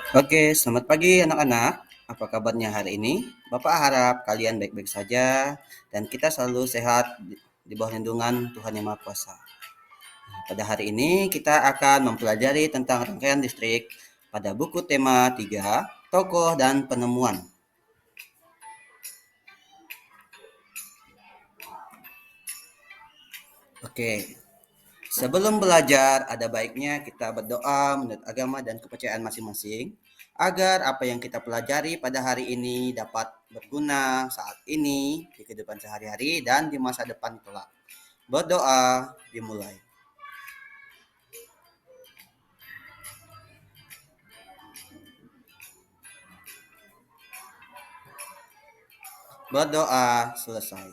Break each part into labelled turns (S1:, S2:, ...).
S1: Oke, selamat pagi anak-anak. Apa kabarnya hari ini? Bapak harap kalian baik-baik saja dan kita selalu sehat di bawah lindungan Tuhan Yang Maha Kuasa. Pada hari ini kita akan mempelajari tentang rangkaian listrik pada buku tema 3, tokoh dan penemuan. Oke, sebelum belajar, ada baiknya kita berdoa menurut agama dan kepercayaan masing-masing, agar apa yang kita pelajari pada hari ini dapat berguna saat ini, di kehidupan sehari-hari, dan di masa depan kelak. Berdoa dimulai. Berdoa selesai.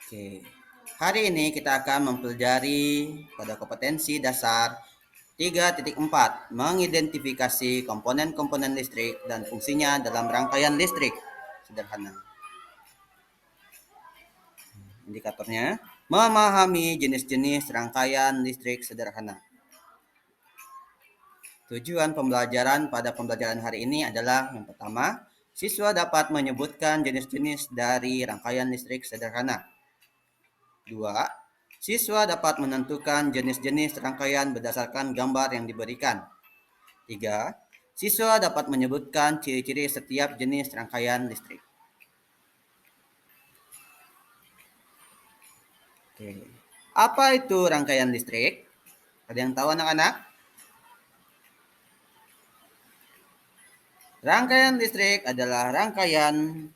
S1: Oke. Hari ini kita akan mempelajari pada kompetensi dasar 3.4, mengidentifikasi komponen-komponen listrik dan fungsinya dalam rangkaian listrik. Sederhana. Indikatornya, memahami jenis-jenis rangkaian listrik sederhana. Tujuan pembelajaran pada pembelajaran hari ini adalah yang pertama, siswa dapat menyebutkan jenis-jenis dari rangkaian listrik sederhana. Dua, siswa dapat menentukan jenis-jenis rangkaian berdasarkan gambar yang diberikan. Tiga, siswa dapat menyebutkan ciri-ciri setiap jenis rangkaian listrik. Oke. Apa itu rangkaian listrik? Ada yang tahu anak-anak? Rangkaian listrik adalah rangkaian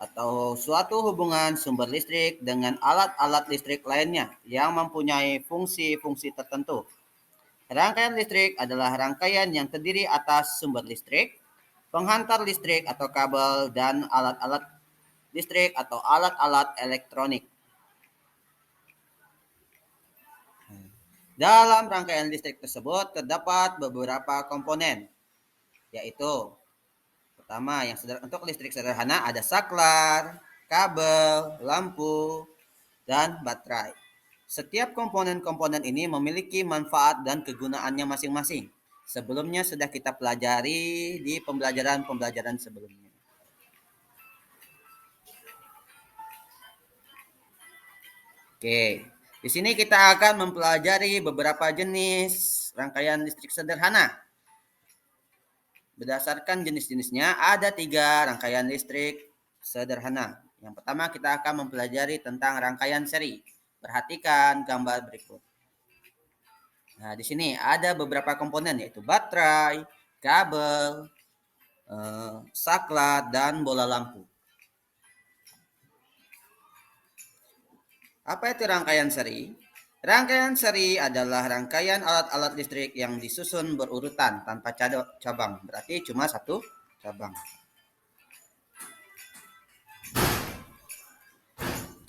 S1: atau suatu hubungan sumber listrik dengan alat-alat listrik lainnya yang mempunyai fungsi-fungsi tertentu. Rangkaian listrik adalah rangkaian yang terdiri atas sumber listrik, penghantar listrik atau kabel, dan alat-alat listrik atau alat-alat elektronik. Dalam rangkaian listrik tersebut terdapat beberapa komponen, yaitu pertama, untuk listrik sederhana ada saklar, kabel, lampu, dan baterai. Setiap komponen-komponen ini memiliki manfaat dan kegunaannya masing-masing. Sebelumnya sudah kita pelajari di pembelajaran-pembelajaran sebelumnya. Oke, di sini kita akan mempelajari beberapa jenis rangkaian listrik sederhana. Berdasarkan jenis-jenisnya, ada 3 rangkaian listrik sederhana. Yang pertama kita akan mempelajari tentang rangkaian seri. Perhatikan gambar berikut. Nah, di sini ada beberapa komponen yaitu baterai, kabel, saklar, dan bola lampu. Apa itu rangkaian seri? Rangkaian seri adalah rangkaian alat-alat listrik yang disusun berurutan tanpa cabang. Berarti cuma satu cabang.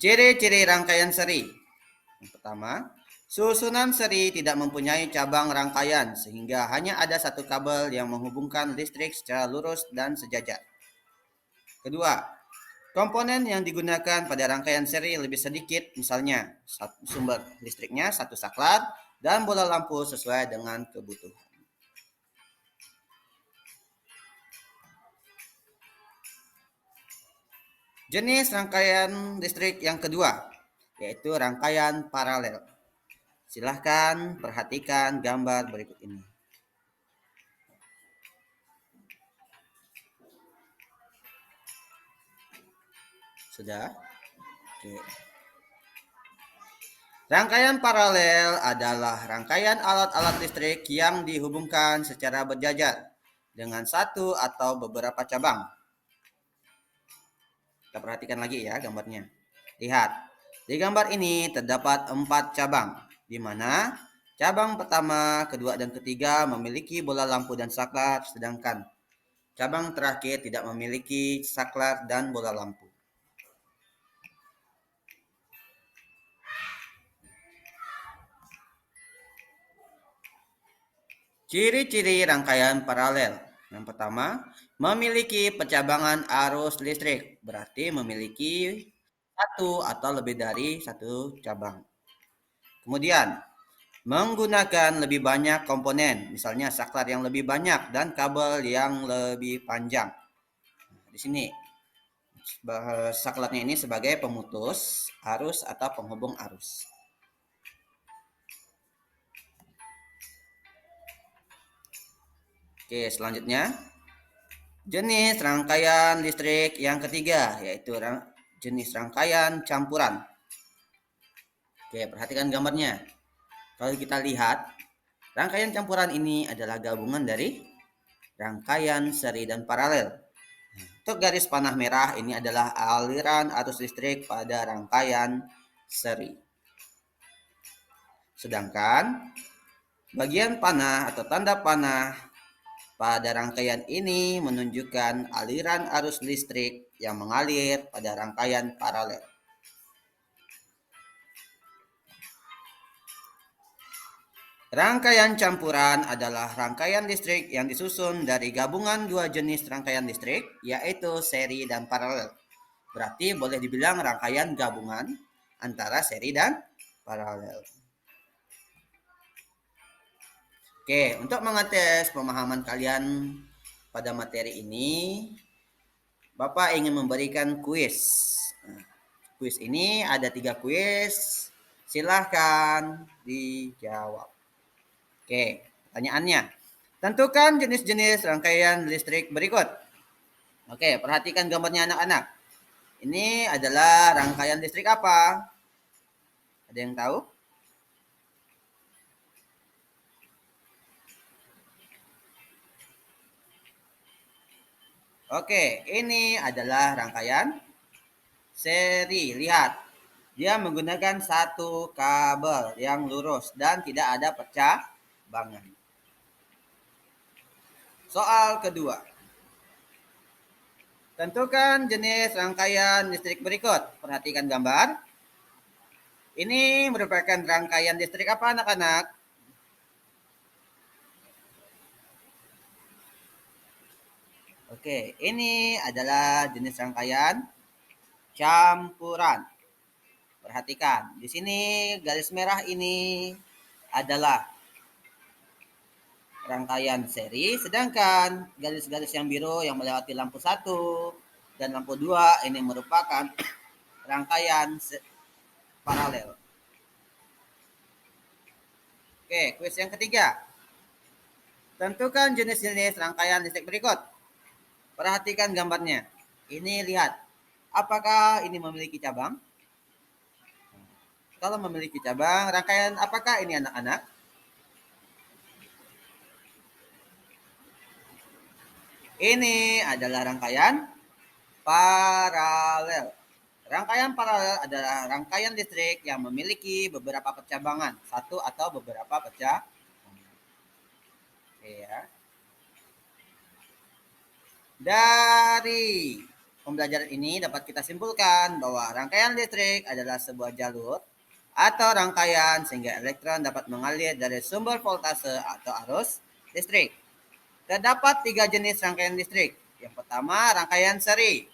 S1: Ciri-ciri rangkaian seri. Yang pertama, susunan seri tidak mempunyai cabang rangkaian sehingga hanya ada satu kabel yang menghubungkan listrik secara lurus dan sejajar. Kedua, komponen yang digunakan pada rangkaian seri lebih sedikit, misalnya sumber listriknya satu saklar dan bola lampu sesuai dengan kebutuhan. Jenis rangkaian listrik yang kedua, yaitu rangkaian paralel. Silahkan perhatikan gambar berikut ini. Sudah? Oke. Rangkaian paralel adalah rangkaian alat-alat listrik yang dihubungkan secara berjajar dengan satu atau beberapa cabang. Kita perhatikan lagi ya gambarnya. Lihat, di gambar ini terdapat 4 cabang, di mana cabang pertama, kedua, dan ketiga memiliki bola lampu dan saklar, sedangkan cabang terakhir tidak memiliki saklar dan bola lampu. Ciri-ciri rangkaian paralel. Yang pertama, memiliki percabangan arus listrik, berarti memiliki satu atau lebih dari satu cabang. Kemudian, menggunakan lebih banyak komponen, misalnya saklar yang lebih banyak dan kabel yang lebih panjang. Di sini saklarnya ini sebagai pemutus arus atau penghubung arus. Oke, selanjutnya jenis rangkaian listrik yang ketiga, yaitu jenis rangkaian campuran. Oke, perhatikan gambarnya. Kalau kita lihat, rangkaian campuran ini adalah gabungan dari rangkaian seri dan paralel. Untuk garis panah merah ini adalah aliran arus listrik pada rangkaian seri. Sedangkan bagian panah atau tanda panah pada rangkaian ini menunjukkan aliran arus listrik yang mengalir pada rangkaian paralel. Rangkaian campuran adalah rangkaian listrik yang disusun dari gabungan dua jenis rangkaian listrik, yaitu seri dan paralel. Berarti boleh dibilang rangkaian gabungan antara seri dan paralel. Oke, untuk mengetes pemahaman kalian pada materi ini, Bapak ingin memberikan kuis. Kuis ini ada 3 kuis, silahkan dijawab. Oke, pertanyaannya. Tentukan jenis-jenis rangkaian listrik berikut. Oke, perhatikan gambarnya anak-anak. Ini adalah rangkaian listrik apa? Ada yang tahu? Oke, ini adalah rangkaian seri. Lihat, dia menggunakan satu kabel yang lurus dan tidak ada percabangan. Soal kedua. Tentukan jenis rangkaian listrik berikut. Perhatikan gambar. Ini merupakan rangkaian listrik apa anak-anak? Oke, ini adalah jenis rangkaian campuran. Perhatikan, di sini garis merah ini adalah rangkaian seri, sedangkan garis-garis yang biru yang melewati lampu 1 dan lampu 2 ini merupakan rangkaian paralel. Oke, kuis yang ketiga. Tentukan jenis-jenis rangkaian listrik berikut. Perhatikan gambarnya. Ini lihat, apakah ini memiliki cabang? Kalau memiliki cabang, rangkaian apakah ini anak-anak? Ini adalah rangkaian paralel. Rangkaian paralel adalah rangkaian listrik yang memiliki beberapa percabangan, satu atau beberapa percabangan. Oke ya. Dari pembelajaran ini dapat kita simpulkan bahwa rangkaian listrik adalah sebuah jalur atau rangkaian sehingga elektron dapat mengalir dari sumber voltase atau arus listrik. Terdapat 3 jenis rangkaian listrik. Yang pertama, rangkaian seri,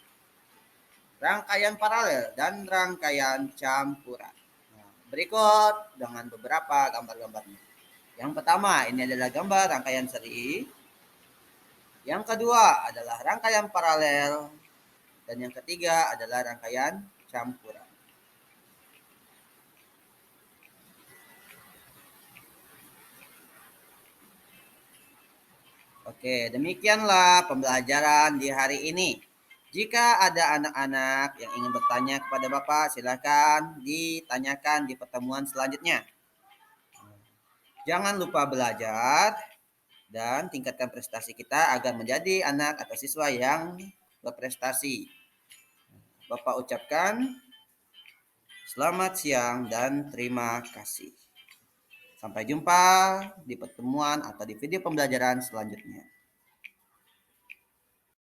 S1: rangkaian paralel, dan rangkaian campuran. Nah, berikut dengan beberapa gambar-gambarnya. Yang pertama, ini adalah gambar rangkaian seri. Yang kedua adalah rangkaian paralel. Dan yang ketiga adalah rangkaian campuran. Oke, demikianlah pembelajaran di hari ini. Jika ada anak-anak yang ingin bertanya kepada Bapak, silakan ditanyakan di pertemuan selanjutnya. Jangan lupa belajar dan tingkatkan prestasi kita agar menjadi anak atau siswa yang berprestasi. Bapak ucapkan selamat siang dan terima kasih. Sampai jumpa di pertemuan atau di video pembelajaran selanjutnya.